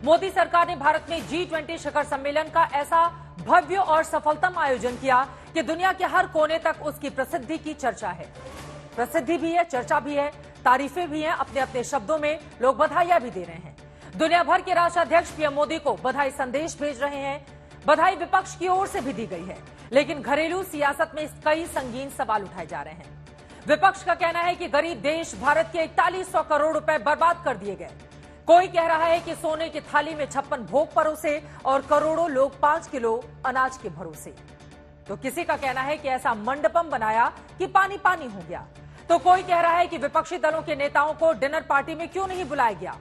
मोदी सरकार ने भारत में G20 शिखर सम्मेलन का ऐसा भव्य और सफलतम आयोजन किया कि दुनिया के हर कोने तक उसकी प्रसिद्धि की चर्चा है। प्रसिद्धि भी है, चर्चा भी है, तारीफें भी हैं, अपने अपने शब्दों में लोग बधाइयां भी दे रहे हैं। दुनिया भर के राष्ट्राध्यक्ष पीएम मोदी को बधाई संदेश भेज रहे हैं। बधाई विपक्ष की ओर से भी दी गई है, लेकिन घरेलू सियासत में कई संगीन सवाल उठाए जा रहे हैं। विपक्ष का कहना है कि गरीब देश भारत के 4100 करोड़ रुपए बर्बाद कर दिए गए। कोई कह रहा है कि सोने की थाली में 56 भोग परोसे और करोड़ों लोग 5 किलो अनाज के भरोसे। तो किसी का कहना है कि ऐसा मंडपम बनाया कि पानी पानी हो गया। तो कोई कह रहा है कि विपक्षी दलों के नेताओं को डिनर पार्टी में क्यों नहीं बुलाया गया।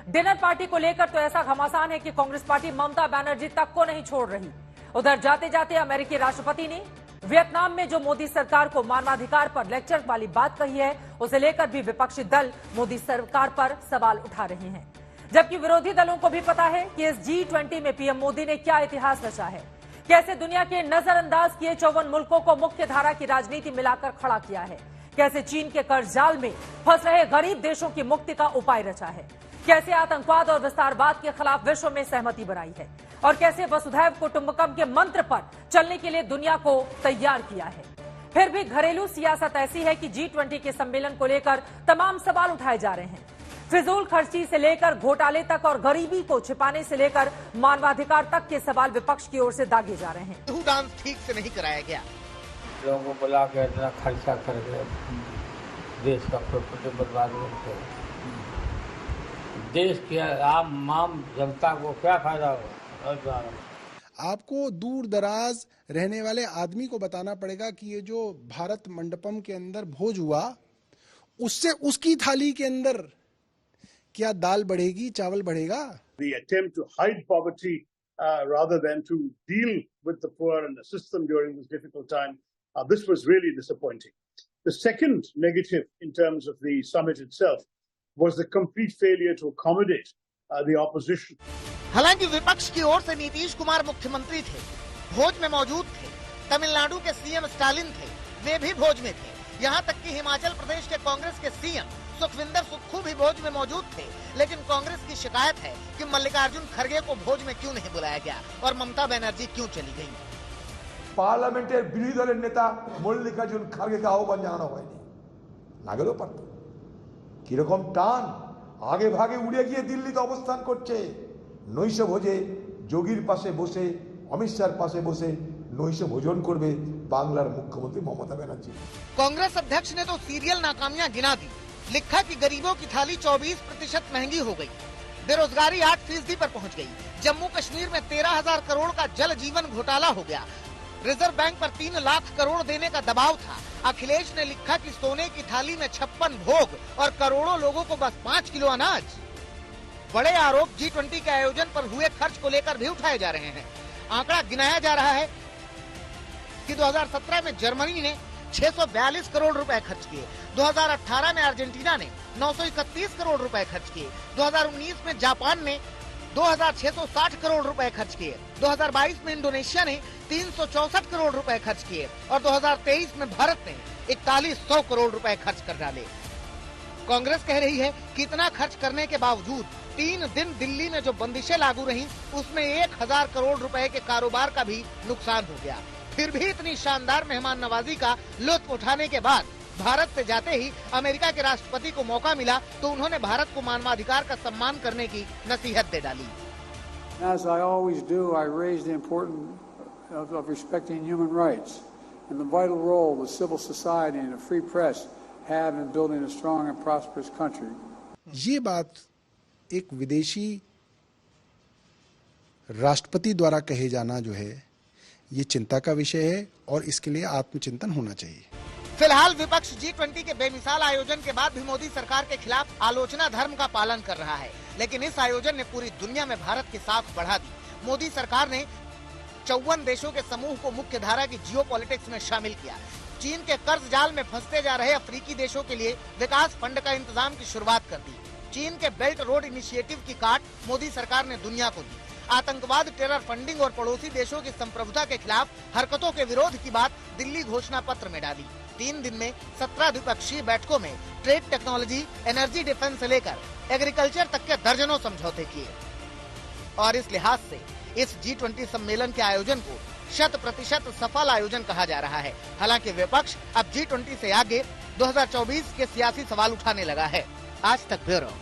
डिनर पार्टी को लेकर तो ऐसा घमासान है कि कांग्रेस पार्टी ममता बनर्जी तक को नहीं छोड़ रही। उधर जाते जाते अमेरिकी राष्ट्रपति ने वियतनाम में जो मोदी सरकार को मानवाधिकार पर लेक्चर वाली बात कही है, उसे लेकर भी विपक्षी दल मोदी सरकार पर सवाल उठा रहे हैं। जबकि विरोधी दलों को भी पता है कि इस G20 में पीएम मोदी ने क्या इतिहास रचा है, कैसे दुनिया के नजरअंदाज किए 54 मुल्कों को मुख्य धारा की राजनीति मिलाकर खड़ा किया है, कैसे चीन के कर्ज जाल में फंस रहे गरीब देशों की मुक्ति का उपाय रचा है, कैसे आतंकवाद और विस्तारवाद के खिलाफ विश्व में सहमति बनाई है और कैसे वसुधैव कुटुंबकम के मंत्र पर चलने के लिए दुनिया को तैयार किया है। फिर भी घरेलू सियासत ऐसी है कि G20 के सम्मेलन को लेकर तमाम सवाल उठाए जा रहे हैं। फिजूल खर्ची से लेकर घोटाले तक और गरीबी को छिपाने से लेकर मानवाधिकार तक के सवाल विपक्ष की ओर से दागे जा रहे हैं। डांस ठीक से नहीं कराया गया, लोगों को बुला के इतना खर्चा करके देश का प्रॉपर्टी बर्बाद करते हैं। देश की आम जनता को क्या फायदा होगा। आपको दूर दराज रहने वाले आदमी को बताना पड़ेगा कि ये जो भारत मंडपम के अंदर भोज हुआ, उससे उसकी थाली के अंदर क्या दाल बढ़ेगी, चावल बढ़ेगा। The attempt to hide poverty rather than to deal with the poor and assist them during this difficult time, this was really disappointing. The second negative in terms of the summit itself was the complete failure to accommodate the opposition. हालांकि विपक्ष की ओर से नीतीश कुमार मुख्यमंत्री थे, भोज में मौजूद थे। तमिलनाडु के सीएम स्टालिन थे, वे भी भोज में थे। यहाँ तक कि हिमाचल प्रदेश के कांग्रेस के सीएम सुखविंदर सुक्खू भी भोज में मौजूद थे। लेकिन कांग्रेस की शिकायत है कि मल्लिकार्जुन खड़गे को भोज में क्यों नहीं बुलाया गया और ममता बनर्जी क्यों चली गयी। পার্লামেন্টের বিরোধী দলের নেতা মল্লিকার্জুন খাড়গেকে আহ্বান জানানো হয়নি, না গেলেও পারত। কিরকম টান, আগে ভাগে উড়ে গিয়ে দিল্লিতে অবস্থান করছে। নৈশ ভোজে যোগীর পাশে বসে, অমিত শাহর পাশে বসে নৈশ ভোজন করবে বাংলার মুখ্যমন্ত্রী মমता बनर्जी। कांग्रेस अध्यक्ष ने तो सीरियल नाकामियां गिना दी। लिखा कि गरीबों की थाली 24% महंगी हो गई, बेरोजगारी 8% पर पहुंच गई, जम्मू कश्मीर में 13,000 करोड़ का जल जीवन घोटाला हो गया, रिजर्व बैंक पर 3 लाख करोड़ देने का दबाव था। अखिलेश ने लिखा कि सोने की थाली में 56 भोग और करोड़ों लोगों को बस 5 किलो अनाज। बड़े आरोप G20 के आयोजन पर हुए खर्च को लेकर भी उठाए जा रहे हैं। आंकड़ा गिनाया जा रहा है कि 2017 में जर्मनी ने 642 करोड़ रुपए खर्च किए, 2018 में अर्जेंटीना ने 931 करोड़ रुपए खर्च किए, 2019 में जापान ने 2660 करोड़ रुपए खर्च किए, 2022 में इंडोनेशिया ने 364 करोड़ रुपए खर्च किए और 2023 में भारत ने 4100 करोड़ रुपए खर्च कर डाले। कांग्रेस कह रही है कि इतना खर्च करने के बावजूद 3 दिन दिल्ली में जो बंदिशें लागू रहीं, उसमें 1000 करोड़ रुपए के कारोबार का भी नुकसान हो गया। फिर भी इतनी शानदार मेहमान नवाजी का लुत्फ उठाने के बाद भारत से जाते ही अमेरिका के राष्ट्रपति को मौका मिला तो उन्होंने भारत को मानवाधिकार का सम्मान करने की नसीहत दे डाली। As I always do, I raise the importance of respecting human rights and the vital role the civil society and the free press have in building a strong and prosperous country. ये बात एक विदेशी राष्ट्रपति द्वारा कहे जाना जो है, ये चिंता का विषय है और इसके लिए आत्मचिंतन होना चाहिए। फिलहाल विपक्ष G20 के बेमिसाल आयोजन के बाद भी मोदी सरकार के खिलाफ आलोचना धर्म का पालन कर रहा है, लेकिन इस आयोजन ने पूरी दुनिया में भारत की साख बढ़ा दी। मोदी सरकार ने 54 देशों के समूह को मुख्य धारा की जियोपॉलिटिक्स में शामिल किया। चीन के कर्ज जाल में फंसते जा रहे अफ्रीकी देशों के लिए विकास फंड का इंतजाम की शुरुआत कर दी। चीन के बेल्ट रोड इनिशिएटिव की काट मोदी सरकार ने दुनिया को दी। आतंकवाद, टेरर फंडिंग और पड़ोसी देशों की संप्रभुता के खिलाफ हरकतों के विरोध की बात दिल्ली घोषणा पत्र में डाली। 3 दिन में 17 द्विपक्षीय बैठकों में ट्रेड, टेक्नोलॉजी, एनर्जी, डिफेंस से लेकर एग्रीकल्चर तक के दर्जनों समझौते किए। और इस लिहाज से इस G20 सम्मेलन के आयोजन को 100% सफल आयोजन कहा जा रहा है। हालांकि विपक्ष अब G20 से आगे 2024 के सियासी सवाल उठाने लगा है। आज तक ब्यूरो।